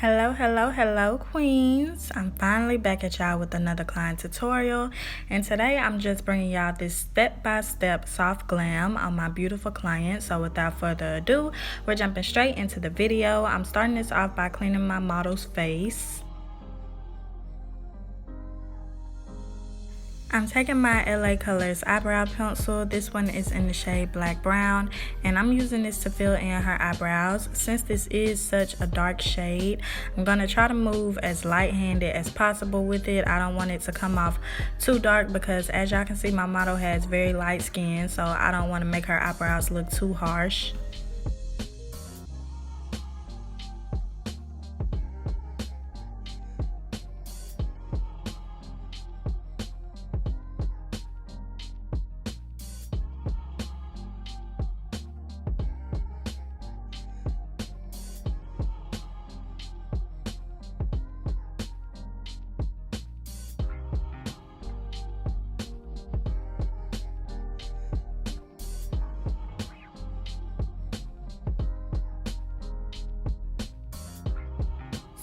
Hello queens. I'm finally back at y'all with another client tutorial, and today I'm just bringing y'all this step-by-step soft glam on my beautiful client. So without further ado, we're jumping straight into the video. I'm starting this off by cleaning my model's face. I'm taking my LA Colors eyebrow pencil. This one is in the shade Black Brown, and I'm using this to fill in her eyebrows. Since this is such a dark shade, I'm going to try to move as light-handed as possible with it. I don't want it to come off too dark because, as y'all can see, my model has very light skin, so I don't want to make her eyebrows look too harsh.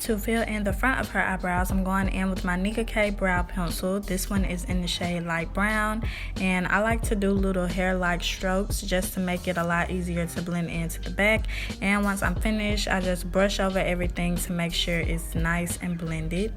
To fill in the front of her eyebrows, I'm going in with my Nicka K brow pencil. This one is in the shade light brown, and I like to do little hair-like strokes just to make it a lot easier to blend into the back. And once I'm finished, I just brush over everything to make sure it's nice and blended.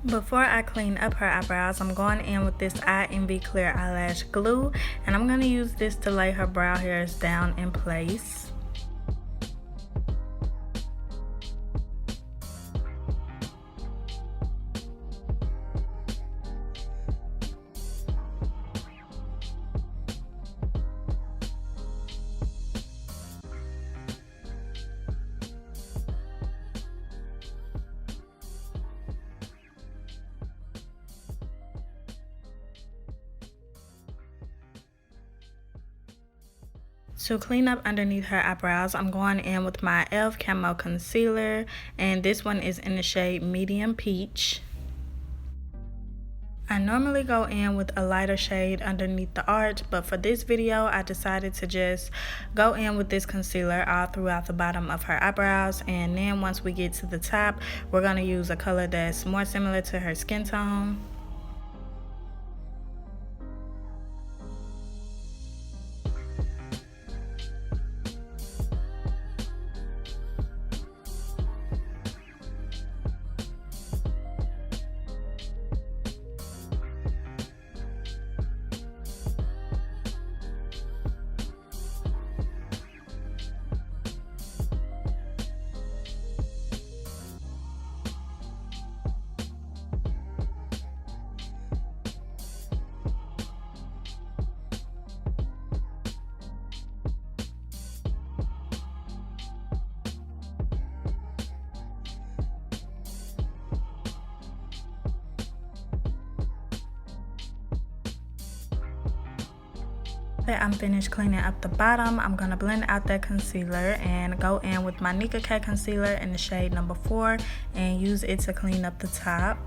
Before I clean up her eyebrows, I'm going in with this I.envy clear eyelash glue, and I'm going to use this to lay her brow hairs down in place. To clean up underneath her eyebrows, I'm going in with my e.l.f. camo concealer, and this one is in the shade medium peach. I normally go in with a lighter shade underneath the arch, but for this video I decided to just go in with this concealer all throughout the bottom of her eyebrows, and then once we get to the top, we're going to use a color that's more similar to her skin tone. That I'm finished cleaning up the bottom, I'm going to blend out that concealer and go in with my Nicka K concealer in the shade number 4 and use it to clean up the top.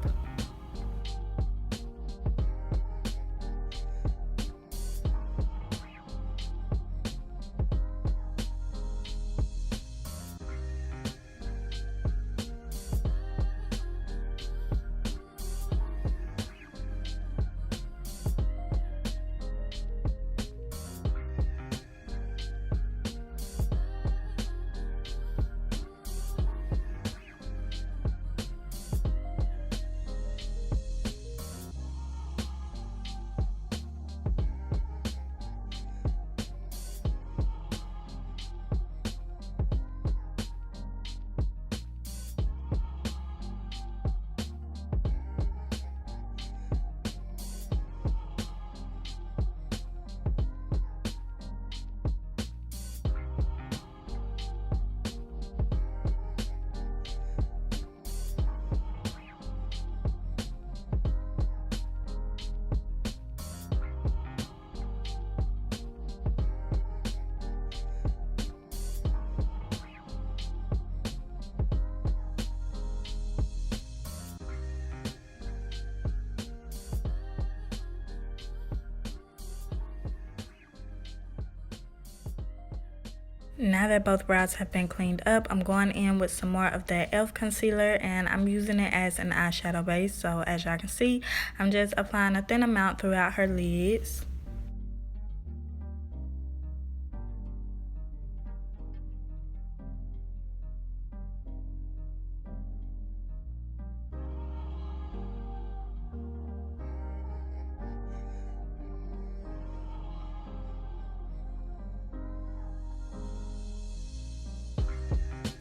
Now that both brows have been cleaned up, I'm going in with some more of that e.l.f. concealer, and I'm using it as an eyeshadow base. So as y'all can see, I'm just applying a thin amount throughout her lids.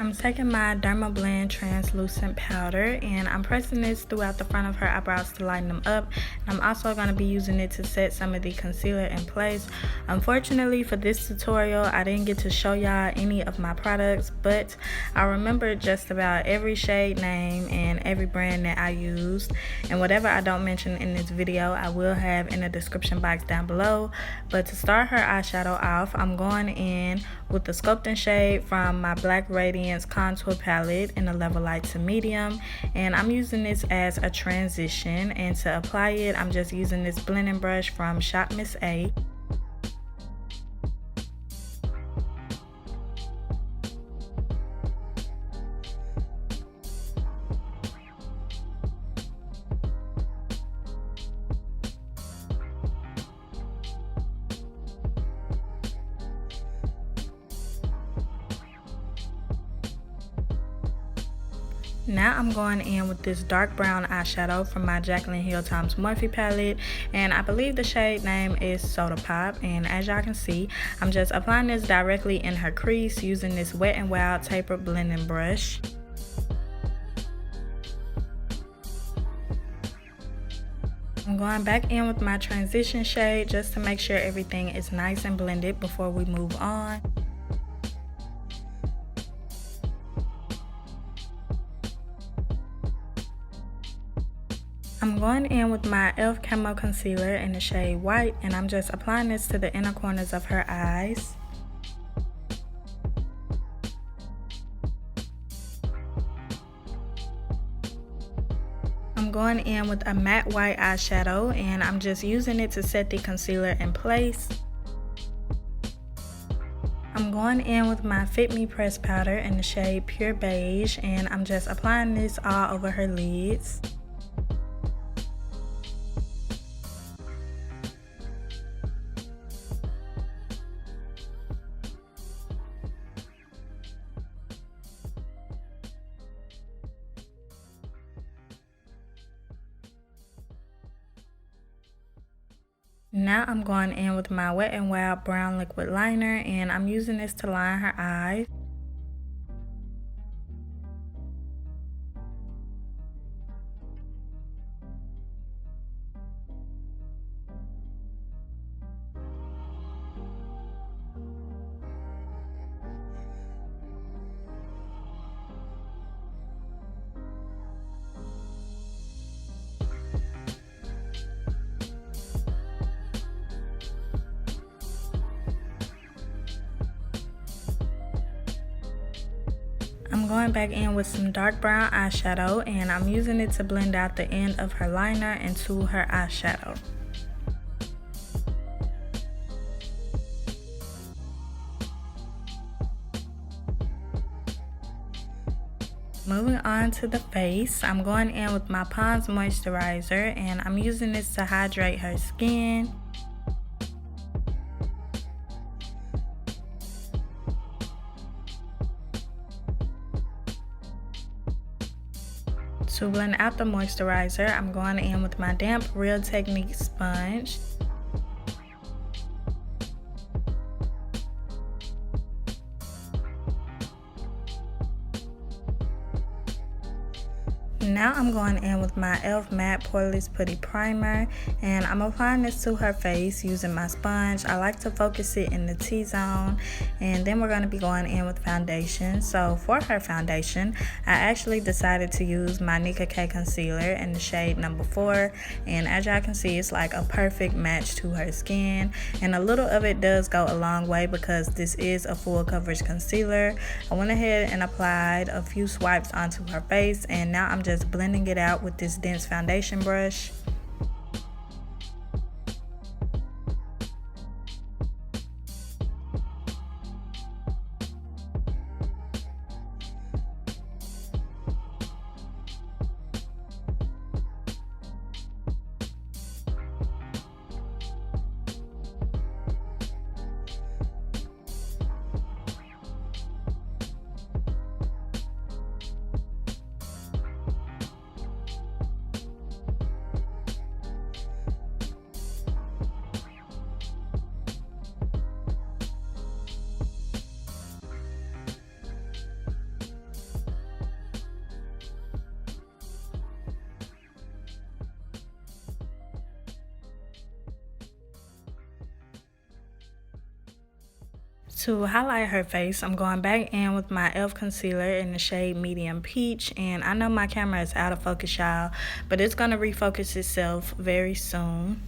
I'm taking my Dermablend Translucent powder and I'm pressing this throughout the front of her eyebrows to lighten them up. And I'm also going to be using it to set some of the concealer in place. Unfortunately for this tutorial, I didn't get to show y'all any of my products, but I remember just about every shade name and every brand that I used. And whatever I don't mention in this video, I will have in the description box down below. But to start her eyeshadow off, I'm going in with the sculpting shade from my Black Radiance contour palette in a level light to medium, and I'm using this as a transition. And to apply it, I'm just using this blending brush from Shop Miss A. Now I'm going in with this dark brown eyeshadow from my Jaclyn Hill x Morphe palette, and I believe the shade name is Soda Pop. And as y'all can see, I'm just applying this directly in her crease using this Wet n Wild tapered blending brush. I'm going back in with my transition shade just to make sure everything is nice and blended before we move on. I'm going in with my e.l.f. camo concealer in the shade White, and I'm just applying this to the inner corners of her eyes. I'm going in with a matte white eyeshadow, and I'm just using it to set the concealer in place. I'm going in with my FitMe pressed powder in the shade Pure Beige, and I'm just applying this all over her lids. Now I'm going in with my Wet n Wild brown liquid liner, and I'm using this to line her eyes. I'm going back in with some dark brown eyeshadow, and I'm using it to blend out the end of her liner into her eyeshadow. Moving on to the face, I'm going in with my Pond's moisturizer, and I'm using this to hydrate her skin. To blend out the moisturizer, I'm going in with my damp Real Technique sponge. Now I'm going in with my e.l.f. Matte Poreless Putty Primer, and I'm applying this to her face using my sponge. I like to focus it in the T-zone, and then we're going to be going in with foundation. So for her foundation, I actually decided to use my Nicka K concealer in the shade number 4, and as y'all can see, it's like a perfect match to her skin, and a little of it does go a long way because this is a full coverage concealer. I went ahead and applied a few swipes onto her face, and now I'm just blending it out with this dense foundation brush. To highlight her face, I'm going back in with my e.l.f. concealer in the shade Medium Peach. And I know my camera is out of focus, y'all, but it's going to refocus itself very soon.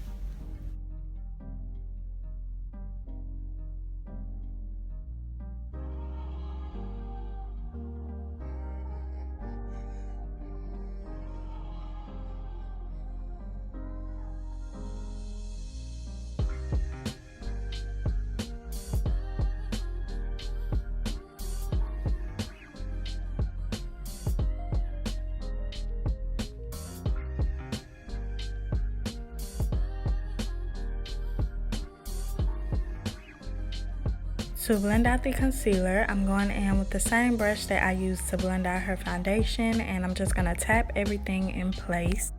To blend out the concealer, I'm going in with the same brush that I used to blend out her foundation, and I'm just going to tap everything in place.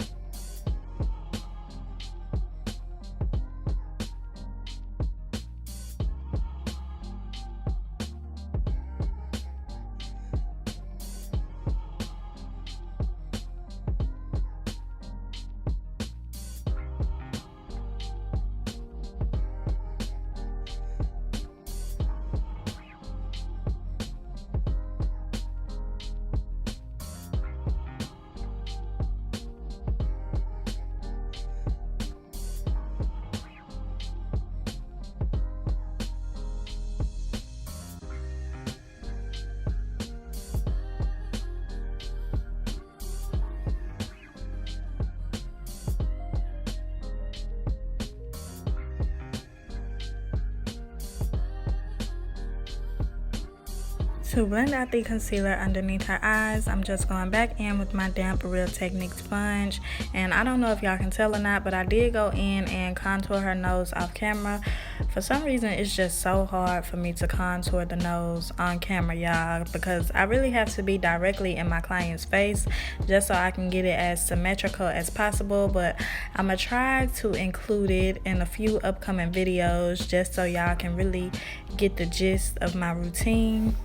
To blend out the concealer underneath her eyes, I'm just going back in with my damp Real Technique sponge. And I don't know if y'all can tell or not, but I did go in and contour her nose off camera. For some reason, it's just so hard for me to contour the nose on camera, y'all, because I really have to be directly in my client's face just so I can get it as symmetrical as possible. But I'm gonna try to include it in a few upcoming videos just so y'all can really get the gist of my routine.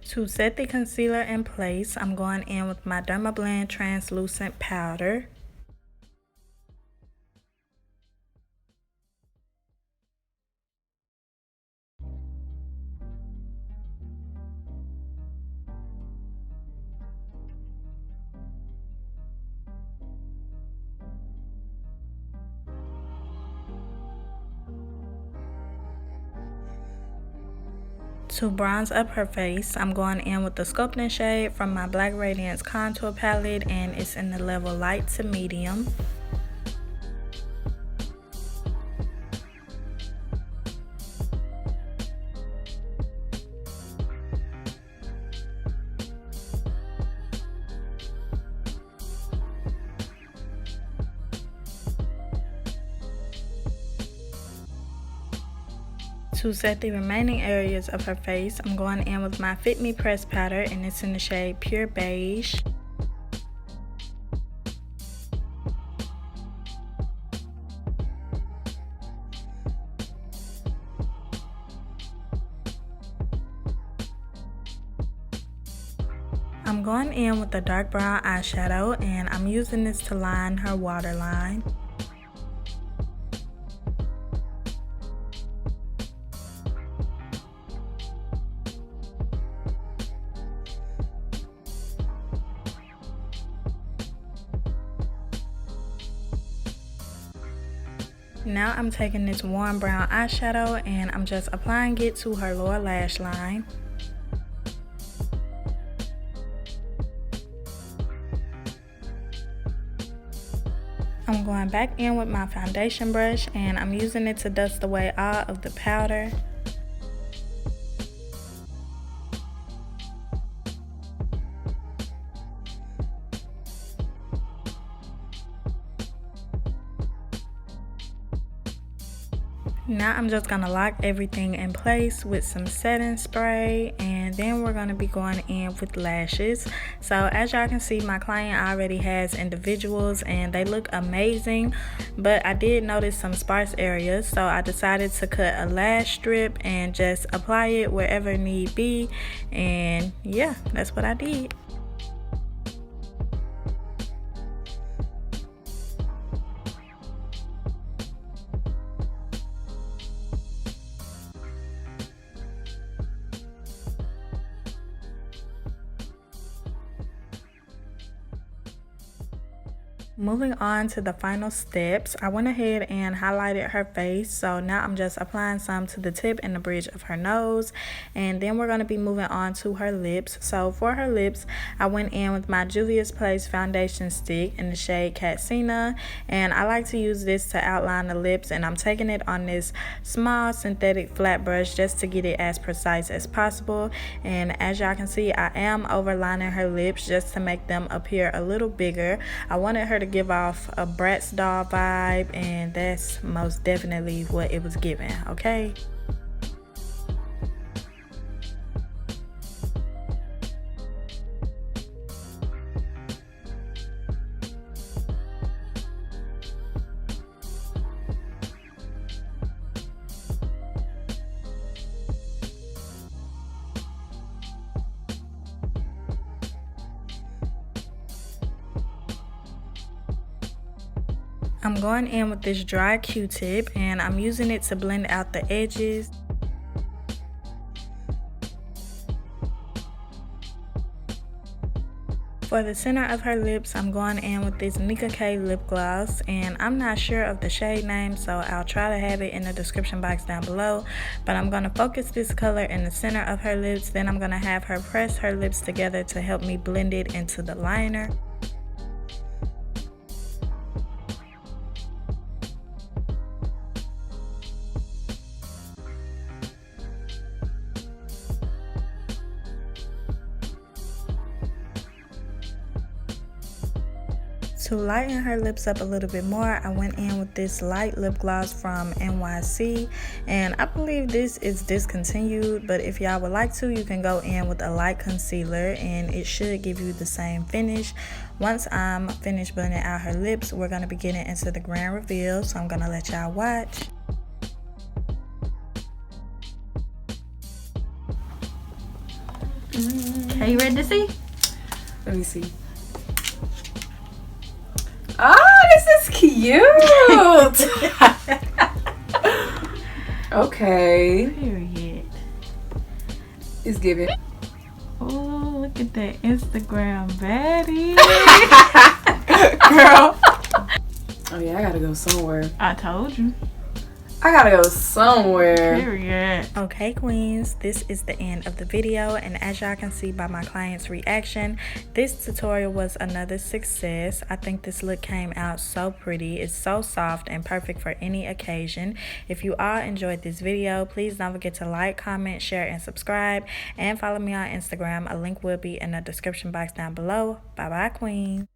To set the concealer in place, I'm going in with my Dermablend Translucent powder. To bronze up her face, I'm going in with the sculpting shade from my Black Radiance contour palette, and it's in the level light to medium. To set the remaining areas of her face, I'm going in with my FitMe press powder, and it's in the shade Pure Beige. I'm going in with the dark brown eyeshadow, and I'm using this to line her waterline. Now I'm taking this warm brown eyeshadow and I'm just applying it to her lower lash line. I'm going back in with my foundation brush and I'm using it to dust away all of the powder. Now I'm just gonna lock everything in place with some setting spray, and then we're gonna be going in with lashes. So as y'all can see, my client already has individuals and they look amazing, but I did notice some sparse areas, so I decided to cut a lash strip and just apply it wherever need be. And yeah, that's what I did. Moving on to the final steps, I went ahead and highlighted her face. So now I'm just applying some to the tip and the bridge of her nose, and then we're going to be moving on to her lips. So for her lips, I went in with my Juvia's Place foundation stick in the shade Katsina, and I like to use this to outline the lips, and I'm taking it on this small synthetic flat brush just to get it as precise as possible. And as y'all can see, I am overlining her lips just to make them appear a little bigger. I wanted her to give off a Bratz doll vibe, and that's most definitely what it was giving, okay? I'm going in with this dry Q-tip, and I'm using it to blend out the edges. For the center of her lips, I'm going in with this Nicka K lip gloss, and I'm not sure of the shade name, so I'll try to have it in the description box down below. But I'm going to focus this color in the center of her lips, then I'm going to have her press her lips together to help me blend it into the liner. To lighten her lips up a little bit more, I went in with this light lip gloss from NYC, and I believe this is discontinued, but if y'all would like to, you can go in with a light concealer and it should give you the same finish. Once I'm finished blending out her lips, we're going to be getting into the grand reveal, so I'm going to let y'all watch. Are you ready to see? Let me see. Oh, this is cute. Okay. Period. It's giving. Oh, look at that Instagram baddie. Girl. Oh yeah, I gotta go somewhere. I told you. I gotta go somewhere. Period. Okay, queens, this is the end of the video, and as y'all can see by my client's reaction, this tutorial was another success. I think this look came out so pretty. It's so soft and perfect for any occasion. If you all enjoyed this video, please don't forget to like, comment, share, and subscribe, and follow me on Instagram. A link will be in the description box down below. Bye bye, queen.